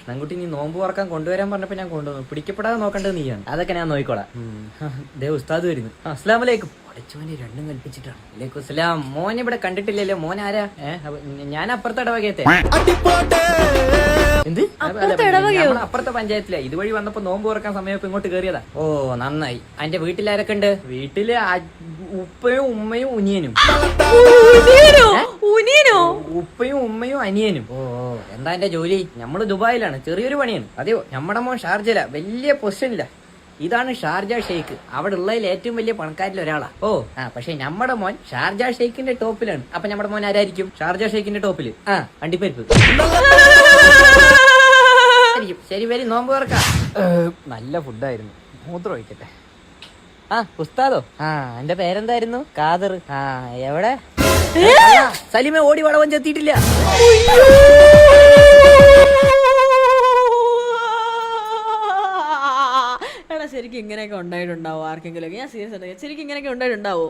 കൃഷ്ണൻകുട്ടി നീ നോമ്പ് തുറക്കാൻ കൊണ്ടുവരാൻ പറഞ്ഞപ്പോ ഞാൻ കൊണ്ടുവന്നു. പിടിക്കപ്പെടാതെ നോക്കേണ്ടത് നീയാണ്. അതൊക്കെ ഞാൻ നോക്കിക്കോളാം. ദേ ഉസ്താദ് വരുന്നു. അസ്സലാമു അലൈക്കും. പഠിച്ചവനെ രണ്ടും കൽപ്പിച്ചിട്ടാണ്. അലൈക്കും അസ്സലാം. മോൻ ഇവിടെ കണ്ടിട്ടില്ലല്ലോ. മോൻ ആരാ? ഞാൻ അപ്പുറത്തെ ഇടവകയത്തെ. എന്ത്? അപ്പുറത്തെ പഞ്ചായത്തിലാ. ഇതുവഴി വന്നപ്പോ നോമ്പ് തുറക്കാൻ സമയം ഇങ്ങോട്ട് കയറിയതാ. ഓ നന്നായി. എന്റെ വീട്ടിലാരൊക്കെ ഉണ്ട്? വീട്ടില് ഉപ്പയും ഉമ്മയും ഉനിയനും. ഉപ്പയും ഉമ്മയും അനിയനും. ഓ എന്താ എന്റെ ജോലി? നമ്മള് ദുബായിലാണ്. ചെറിയൊരു പണിയാണ്. അതെയോ? നമ്മുടെ മോൻ ഷാർജയില. വലിയ പൊസിഷനില്ല. ഇതാണ് ഷാർജ ഷെയ്ഖ്. അവിടെ ഉള്ളതിൽ ഏറ്റവും വലിയ പണക്കാരിൽ ഒരാളാ. ഓ പക്ഷെ നമ്മുടെ മോൻ ഷാർജ ഷെയ്ഖിന്റെ ടോപ്പിലാണ്. അപ്പൊ നമ്മുടെ മോൻ ആരായിരിക്കും? ഷാർജ ഷെയ്ഖിന്റെ ടോപ്പില് അണ്ടിപ്പരിപ്പ്. ശരി വരി നോമ്പ് തുറക്കാം. നല്ല ഫുഡായിരുന്നു. മൂത്രം ഒഴിക്കട്ടെ. ഉസ്താദോ? എന്റെ പേരെന്തായിരുന്നു? ഖാദർ. എവിടെ? സലിമ ഓടി വളവൻ ചെത്തിയിട്ടില്ല. എടാ ശരിക്കും ഇങ്ങനെയൊക്കെ ഉണ്ടായിട്ടുണ്ടാവോ ആർക്കെങ്കിലും? ഞാൻ സീരിയസ് ആയിട്ട് ശരിക്കും ഇങ്ങനെയൊക്കെ ഉണ്ടായിട്ടുണ്ടാവോ?